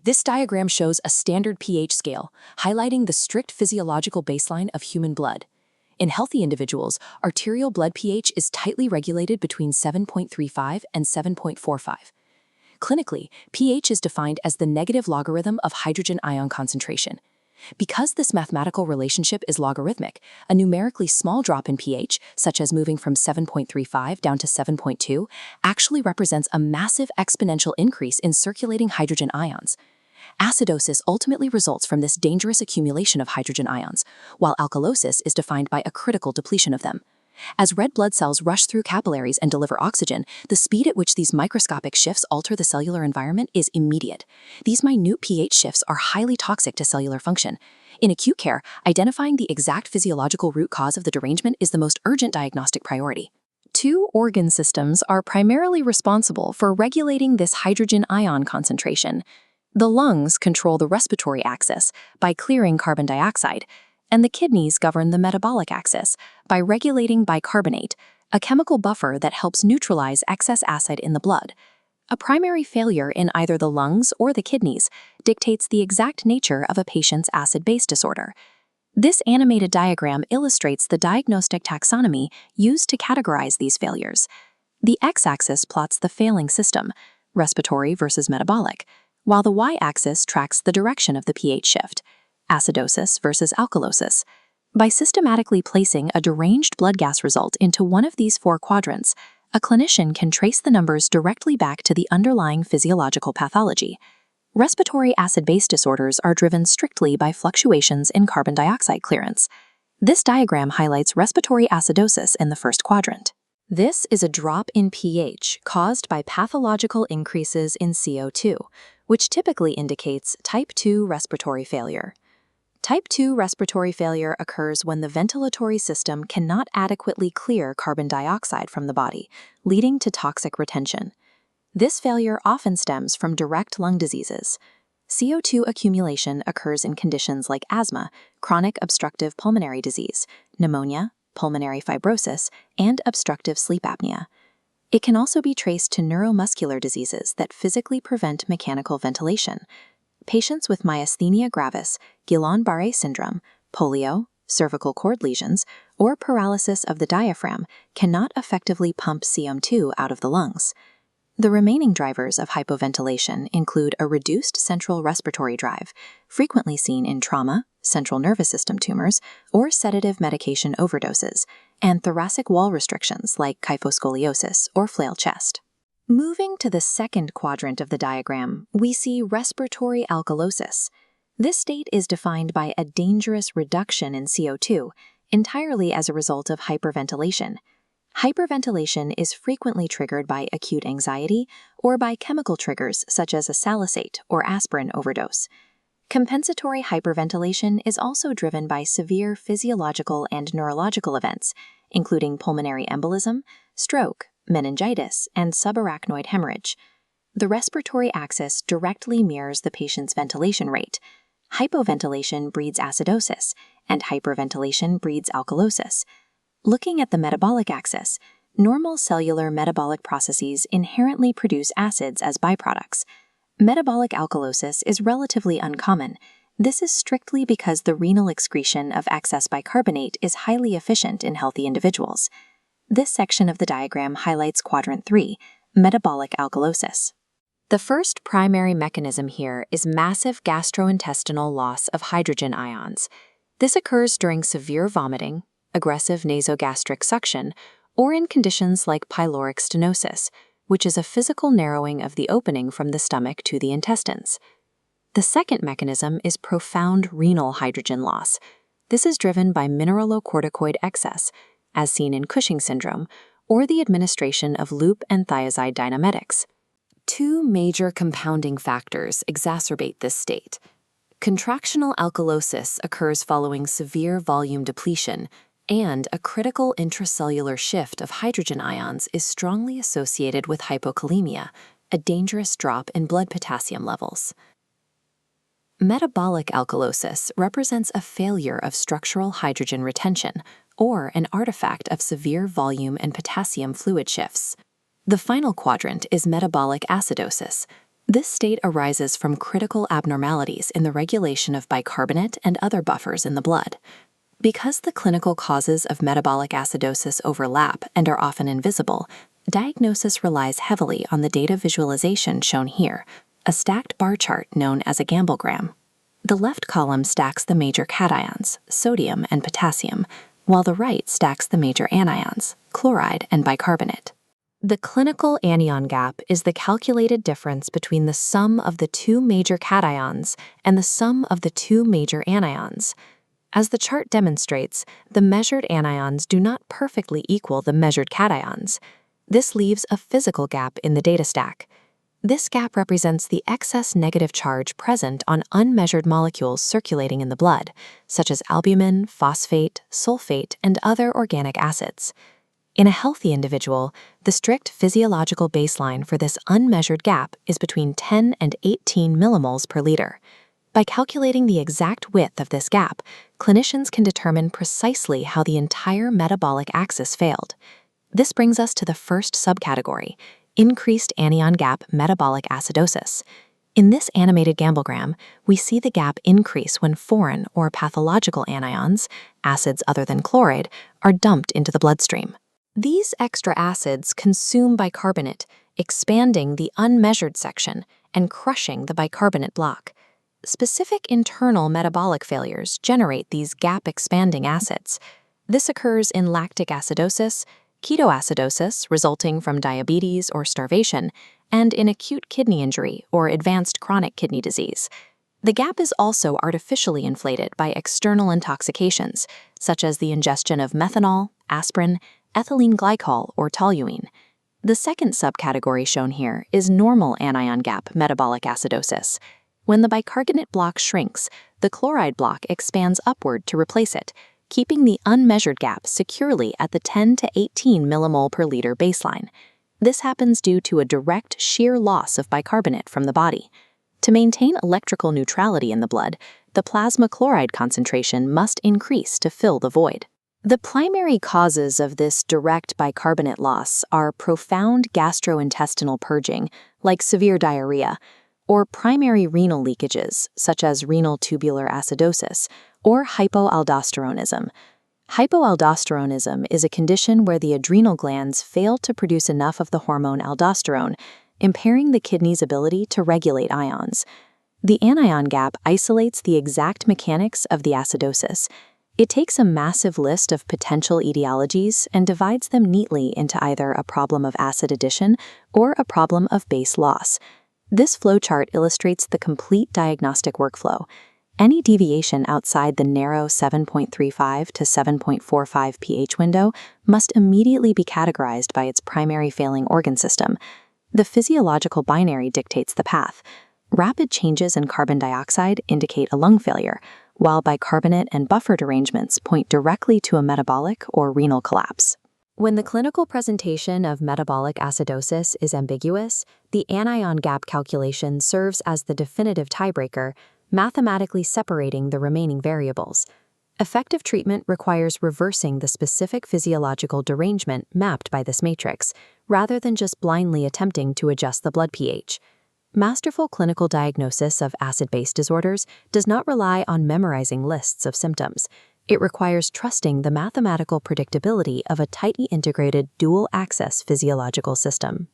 This diagram shows a standard pH scale, highlighting the strict physiological baseline of human blood. In healthy individuals, arterial blood pH is tightly regulated between 7.35 and 7.45. Clinically, pH is defined as the negative logarithm of hydrogen ion concentration. Because this mathematical relationship is logarithmic, a numerically small drop in pH, such as moving from 7.35 down to 7.2, actually represents a massive exponential increase in circulating hydrogen ions. Acidosis ultimately results from this dangerous accumulation of hydrogen ions, while alkalosis is defined by a critical depletion of them. As red blood cells rush through capillaries and deliver oxygen, the speed at which these microscopic shifts alter the cellular environment is immediate. These minute pH shifts are highly toxic to cellular function. In acute care, identifying the exact physiological root cause of the derangement is the most urgent diagnostic priority. Two organ systems are primarily responsible for regulating this hydrogen ion concentration. The lungs control the respiratory axis by clearing carbon dioxide, and the kidneys govern the metabolic axis by regulating bicarbonate, a chemical buffer that helps neutralize excess acid in the blood. A primary failure in either the lungs or the kidneys dictates the exact nature of a patient's acid-base disorder. This animated diagram illustrates the diagnostic taxonomy used to categorize these failures. The x-axis plots the failing system, respiratory versus metabolic, while the y-axis tracks the direction of the pH shift, acidosis versus alkalosis. By systematically placing a deranged blood gas result into one of these four quadrants, a clinician can trace the numbers directly back to the underlying physiological pathology. Respiratory acid-base disorders are driven strictly by fluctuations in carbon dioxide clearance. This diagram highlights respiratory acidosis in the first quadrant. This is a drop in pH caused by pathological increases in CO2, which typically indicates type 2 respiratory failure. Type 2 respiratory failure occurs when the ventilatory system cannot adequately clear carbon dioxide from the body, leading to toxic retention. This failure often stems from direct lung diseases. CO2 accumulation occurs in conditions like asthma, chronic obstructive pulmonary disease, pneumonia, pulmonary fibrosis, and obstructive sleep apnea. It can also be traced to neuromuscular diseases that physically prevent mechanical ventilation. Patients with myasthenia gravis, Guillain-Barré syndrome, polio, cervical cord lesions, or paralysis of the diaphragm cannot effectively pump CO2 out of the lungs. The remaining drivers of hypoventilation include a reduced central respiratory drive, frequently seen in trauma, central nervous system tumors, or sedative medication overdoses, and thoracic wall restrictions like kyphoscoliosis or flail chest. Moving to the second quadrant of the diagram, we see respiratory alkalosis. This state is defined by a dangerous reduction in CO2, entirely as a result of hyperventilation. Hyperventilation is frequently triggered by acute anxiety or by chemical triggers such as a salicylate or aspirin overdose. Compensatory hyperventilation is also driven by severe physiological and neurological events, including pulmonary embolism, stroke, meningitis, and subarachnoid hemorrhage. The respiratory axis directly mirrors the patient's ventilation rate. Hypoventilation breeds acidosis, and hyperventilation breeds alkalosis. Looking at the metabolic axis, normal cellular metabolic processes inherently produce acids as byproducts. Metabolic alkalosis is relatively uncommon. This is strictly because the renal excretion of excess bicarbonate is highly efficient in healthy individuals. This section of the diagram highlights quadrant 3, metabolic alkalosis. The first primary mechanism here is massive gastrointestinal loss of hydrogen ions. This occurs during severe vomiting, aggressive nasogastric suction, or in conditions like pyloric stenosis, which is a physical narrowing of the opening from the stomach to the intestines. The second mechanism is profound renal hydrogen loss. This is driven by mineralocorticoid excess, as seen in Cushing syndrome, or the administration of loop and thiazide dynametics. Two major compounding factors exacerbate this state. Contractional alkalosis occurs following severe volume depletion, and a critical intracellular shift of hydrogen ions is strongly associated with hypokalemia, a dangerous drop in blood potassium levels. Metabolic alkalosis represents a failure of structural hydrogen retention, or an artifact of severe volume and potassium fluid shifts. The final quadrant is metabolic acidosis. This state arises from critical abnormalities in the regulation of bicarbonate and other buffers in the blood. Because the clinical causes of metabolic acidosis overlap and are often invisible, diagnosis relies heavily on the data visualization shown here, a stacked bar chart known as a gamblegram. The left column stacks the major cations, sodium and potassium, while the right stacks the major anions, chloride and bicarbonate. The clinical anion gap is the calculated difference between the sum of the two major cations and the sum of the two major anions. As the chart demonstrates, the measured anions do not perfectly equal the measured cations. This leaves a physical gap in the data stack. This gap represents the excess negative charge present on unmeasured molecules circulating in the blood, such as albumin, phosphate, sulfate, and other organic acids. In a healthy individual, the strict physiological baseline for this unmeasured gap is between 10 and 18 millimoles per liter. By calculating the exact width of this gap, clinicians can determine precisely how the entire metabolic axis failed. This brings us to the first subcategory, increased anion gap metabolic acidosis. In this animated gamblegram, we see the gap increase when foreign or pathological anions, acids other than chloride, are dumped into the bloodstream. These extra acids consume bicarbonate, expanding the unmeasured section and crushing the bicarbonate block. Specific internal metabolic failures generate these gap-expanding acids. This occurs in lactic acidosis, ketoacidosis resulting from diabetes or starvation, and in acute kidney injury or advanced chronic kidney disease. The gap is also artificially inflated by external intoxications, such as the ingestion of methanol, aspirin, ethylene glycol, or toluene. The second subcategory shown here is normal anion gap metabolic acidosis. When the bicarbonate block shrinks, the chloride block expands upward to replace it, keeping the unmeasured gap securely at the 10 to 18 millimole per liter baseline. This happens due to a direct shear loss of bicarbonate from the body. To maintain electrical neutrality in the blood, the plasma chloride concentration must increase to fill the void. The primary causes of this direct bicarbonate loss are profound gastrointestinal purging, like severe diarrhea, or primary renal leakages, such as renal tubular acidosis, or hypoaldosteronism. Hypoaldosteronism is a condition where the adrenal glands fail to produce enough of the hormone aldosterone, impairing the kidney's ability to regulate ions. The anion gap isolates the exact mechanics of the acidosis. It takes a massive list of potential etiologies and divides them neatly into either a problem of acid addition or a problem of base loss. This flowchart illustrates the complete diagnostic workflow. Any deviation outside the narrow 7.35 to 7.45 pH window must immediately be categorized by its primary failing organ system. The physiological binary dictates the path. Rapid changes in carbon dioxide indicate a lung failure, while bicarbonate and buffer derangements point directly to a metabolic or renal collapse. When the clinical presentation of metabolic acidosis is ambiguous, the anion gap calculation serves as the definitive tiebreaker, mathematically separating the remaining variables. Effective treatment requires reversing the specific physiological derangement mapped by this matrix, rather than just blindly attempting to adjust the blood pH. Masterful clinical diagnosis of acid-base disorders does not rely on memorizing lists of symptoms. It requires trusting the mathematical predictability of a tightly integrated dual-access physiological system.